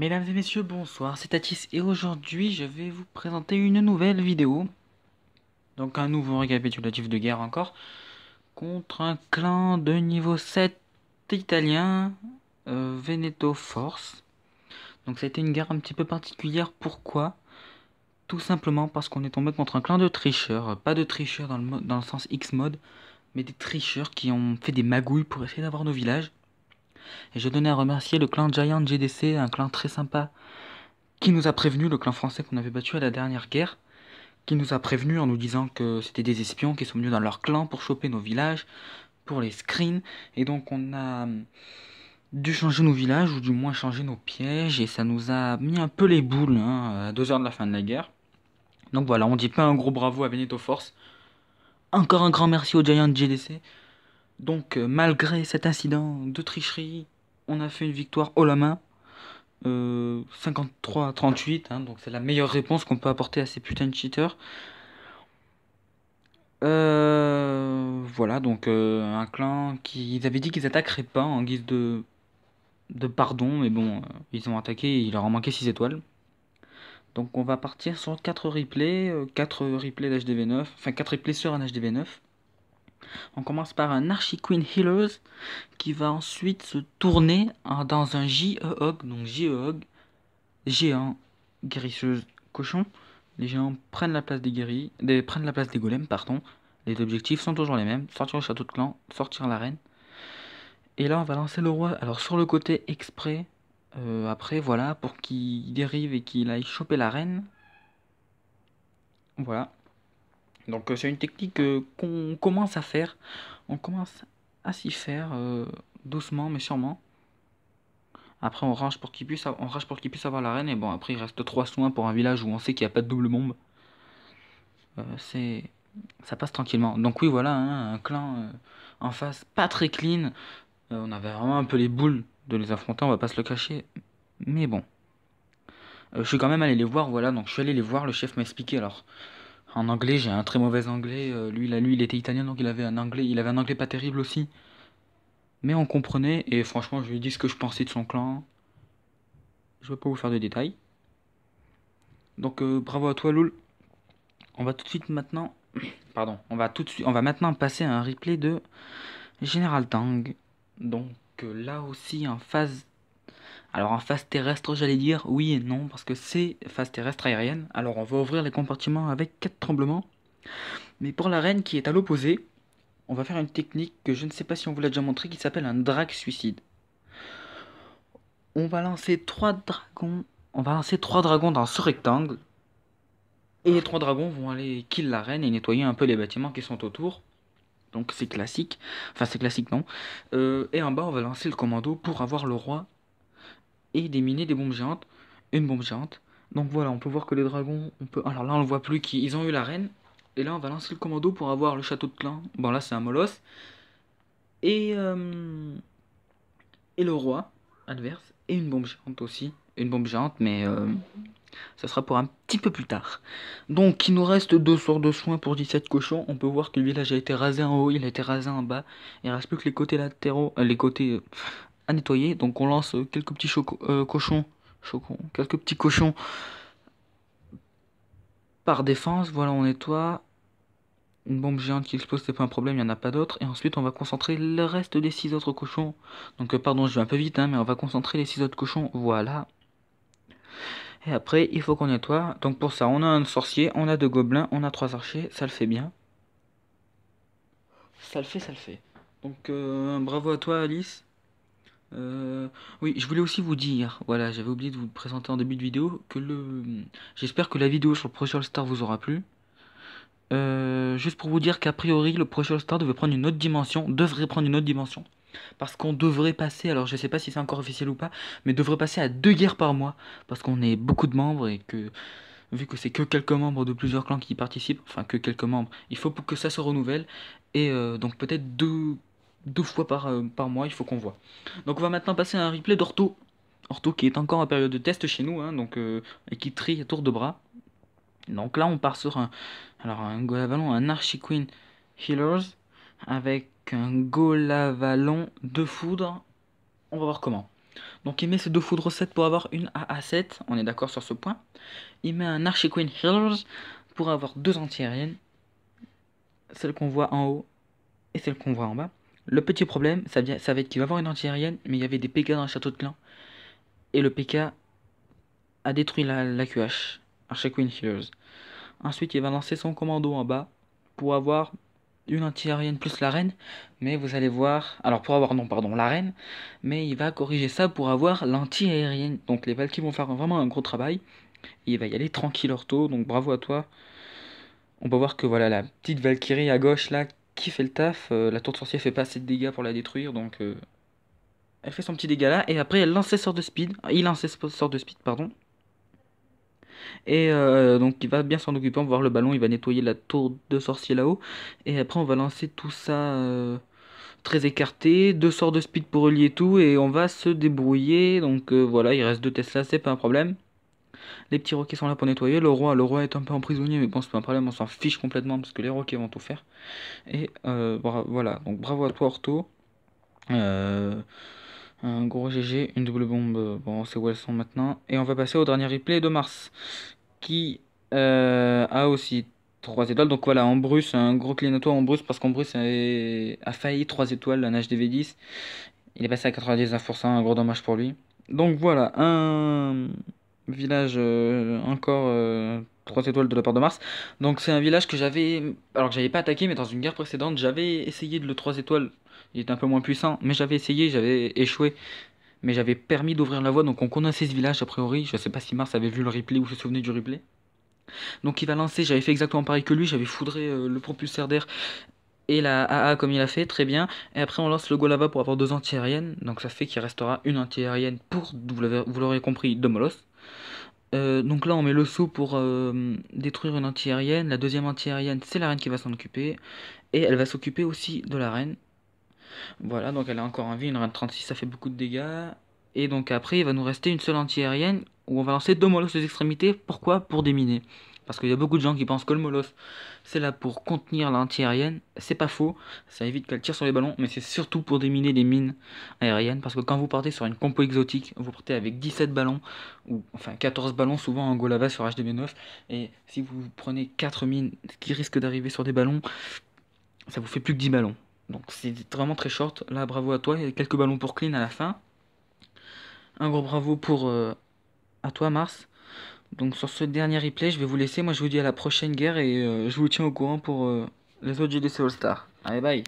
Mesdames et messieurs, bonsoir, c'est Tatis et aujourd'hui je vais vous présenter une nouvelle vidéo. Donc un nouveau récapitulatif de guerre encore, contre un clan de niveau 7 italien, Veneto Force. Donc ça a été une guerre un petit peu particulière, pourquoi? Tout simplement parce qu'on est tombé contre un clan de tricheurs, pas de tricheurs dans le sens X-mode, mais des tricheurs qui ont fait des magouilles pour essayer d'avoir nos villages. Et je tenais à remercier le clan Giant GDC, un clan très sympa, qui nous a prévenu, le clan français qu'on avait battu à la dernière guerre, qui nous a prévenu en nous disant que c'était des espions qui sont venus dans leur clan pour choper nos villages, pour les screens, et donc on a dû changer nos villages, ou du moins changer nos pièges, et ça nous a mis un peu les boules, hein, à 2 heures de la fin de la guerre. Donc voilà, on dit pas un gros bravo à Veneto Force, encore un grand merci au Giant GDC. Donc malgré cet incident de tricherie, on a fait une victoire haut la main, 53 à 38, hein, donc c'est la meilleure réponse qu'on peut apporter à ces putains de cheaters. Voilà, donc un clan qui ils avaient dit qu'ils attaqueraient pas en guise de pardon, mais bon, ils ont attaqué et il leur en manquait 6 étoiles. Donc on va partir sur 4 replays, 4 replays d'HDV9, enfin 4 replays sur un HDV9. On commence par un Archie Queen Healers qui va ensuite se tourner dans un JE-Hog, donc JE-Hog, géant, guérisseuse, cochon. Les géants prennent la place prennent la place des golems, pardon. Les objectifs sont toujours les mêmes, sortir le château de clan, sortir l'arène. Et là on va lancer le roi, alors sur le côté exprès, après voilà, pour qu'il dérive et qu'il aille choper la reine. Voilà. Donc c'est une technique qu'on commence à faire, on commence à s'y faire, doucement mais sûrement. Après on rage pour qu'il puisse avoir la reine, et bon après il reste 3 soins pour un village où on sait qu'il n'y a pas de double bombe. C'est Ça passe tranquillement. Donc oui voilà, hein, un clan en face pas très clean. On avait vraiment un peu les boules de les affronter, on va pas se le cacher. Mais bon. Je suis quand même allé les voir, voilà, donc je suis allé les voir, le chef m'a expliqué alors. En anglais, j'ai un très mauvais anglais. Lui, il était italien, donc il avait un anglais pas terrible aussi. Mais on comprenait, et franchement, je lui ai dit ce que je pensais de son clan. Je vais pas vous faire de détails. Donc bravo à toi, Loul. On va tout de suite maintenant. Pardon, on va maintenant passer à un replay de General Tang. Donc là aussi en phase. Alors en phase terrestre, j'allais dire oui et non, parce que c'est phase terrestre aérienne. Alors on va ouvrir les compartiments avec 4 tremblements. Mais pour la reine qui est à l'opposé, on va faire une technique que je ne sais pas si on vous l'a déjà montré, qui s'appelle un drag suicide. On va lancer 3 dragons. On va lancer 3 dragons dans ce rectangle. Et les 3 dragons vont aller kill la reine et nettoyer un peu les bâtiments qui sont autour. Donc c'est classique. Enfin c'est classique non. Et en bas on va lancer le commando pour avoir le roi et déminer des bombes géantes. Une bombe géante. Donc voilà, on peut voir que les dragons, on peut. Alors là, on ne voit plus qu'ils ont eu la reine. Et là, on va lancer le commando pour avoir le château de clan. Bon, là, c'est un molosse. Et, euh, et le roi adverse. Et une bombe géante aussi. Une bombe géante, mais ça sera pour un petit peu plus tard. Donc, il nous reste 2 sorts de soins pour 17 cochons. On peut voir que le village a été rasé en haut, il a été rasé en bas. Il ne reste plus que les côtés latéraux, les côtés à nettoyer. Donc, on lance quelques petits cochons. Quelques petits cochons par défense, voilà, on nettoie. Une bombe géante qui explose, c'est pas un problème, il n'y en a pas d'autres. Et ensuite, on va concentrer le reste des 6 autres cochons. Donc, pardon, je vais un peu vite, hein, mais on va concentrer les 6 autres cochons. Voilà. Et après, il faut qu'on nettoie. Donc, pour ça, on a un sorcier, on a 2 gobelins, on a 3 archers. Ça le fait bien. Ça le fait, ça le fait. Donc, bravo à toi, Alice. Oui, je voulais aussi vous dire, voilà, j'avais oublié de vous présenter en début de vidéo, que j'espère que la vidéo sur le Pro Star vous aura plu. Juste pour vous dire qu'a priori le Pro Star devrait prendre une autre dimension, parce qu'on devrait passer, alors je sais pas si c'est encore officiel ou pas, mais devrait passer à 2 guerres par mois, parce qu'on est beaucoup de membres et que vu que c'est que quelques membres de plusieurs clans qui y participent, enfin que quelques membres, il faut pour que ça se renouvelle, et donc peut-être deux fois par mois il faut qu'on voit. Donc on va maintenant passer à un replay d'Orto. Orto qui est encore en période de test chez nous, hein, donc, et qui trie à tour de bras. Donc là, on part sur un Golavalon, un Archiqueen Healers avec un Golavalon de foudre. On va voir comment. Donc il met ses deux foudres 7 pour avoir une AA7, on est d'accord sur ce point. Il met un Archie Queen Healers pour avoir deux anti-aériennes, celle qu'on voit en haut et celle qu'on voit en bas. Le petit problème, ça va être qu'il va avoir une anti-aérienne, mais il y avait des PK dans le château de clan. Et le PK a détruit la QH, Archie Queen Healers. Ensuite, il va lancer son commando en bas pour avoir une anti-aérienne plus la reine. Mais vous allez voir, alors pour avoir, non, pardon, la reine. Mais il va corriger ça pour avoir l'anti-aérienne. Donc les Valkyries vont faire vraiment un gros travail. Et il va y aller tranquille ortho, donc bravo à toi. On peut voir que voilà, la petite Valkyrie à gauche là qui fait le taf. La tour de sorcier fait pas assez de dégâts pour la détruire, donc elle fait son petit dégât là. Et après elle lance ses sorts de speed. Il lance ses sorts de speed, pardon. Et donc il va bien s'en occuper, on va voir le ballon, il va nettoyer la tour de sorcier là-haut. Et après on va lancer tout ça très écarté, deux sorts de speed pour relier tout et on va se débrouiller. Donc voilà, il reste deux Tesla, c'est pas un problème. Les petits roquets sont là pour nettoyer. Le roi est un peu emprisonné, mais bon c'est pas un problème, on s'en fiche complètement parce que les roquets vont tout faire. Et voilà, donc bravo à toi Orto. Euh, un gros GG, une double bombe, bon on sait où elles sont maintenant. Et on va passer au dernier replay de Mars, qui a aussi 3 étoiles. Donc voilà, Ambrus, un gros clin à toi Ambrus, parce qu'Ambrus a failli 3 étoiles, la nage DV10. Il est passé à 99%, un gros dommage pour lui. Donc voilà, un village encore 3 étoiles de la part de Mars. Donc c'est un village que j'avais, alors que j'avais pas attaqué, mais dans une guerre précédente, j'avais essayé de le 3 étoiles. Il était un peu moins puissant, mais j'avais essayé, j'avais échoué. Mais j'avais permis d'ouvrir la voie, donc on connaissait ce village a priori. Je sais pas si Mars avait vu le replay ou se souvenait du replay. Donc il va lancer, j'avais fait exactement pareil que lui, j'avais foudré le propulseur d'air et la AA comme il a fait, très bien. Et après on lance le Golava pour avoir deux anti-aériennes, donc ça fait qu'il restera une anti-aérienne pour, vous l'aurez compris, de Molos. Donc là on met le saut pour détruire une anti-aérienne, la deuxième anti-aérienne c'est la reine qui va s'en occuper, et elle va s'occuper aussi de la reine. Voilà, donc elle a encore en vie, une reine 36, ça fait beaucoup de dégâts. Et donc après il va nous rester une seule anti-aérienne, où on va lancer deux Molos aux extrémités, pourquoi? Pour déminer. Parce qu'il y a beaucoup de gens qui pensent que le Molos, c'est là pour contenir l'anti-aérienne. C'est pas faux, ça évite qu'elle tire sur les ballons, mais c'est surtout pour déminer les mines aériennes. Parce que quand vous partez sur une compo exotique, vous partez avec 17 ballons, ou enfin 14 ballons, souvent en Golava sur HDB9. Et si vous prenez 4 mines qui risquent d'arriver sur des ballons, ça vous fait plus que 10 ballons. Donc c'est vraiment très short. Là, bravo à toi, il y a quelques ballons pour clean à la fin. Un gros bravo pour à toi, Mars. Donc sur ce dernier replay, je vais vous laisser. Moi, je vous dis à la prochaine guerre et je vous tiens au courant pour les autres GDC All-Star. Allez, bye.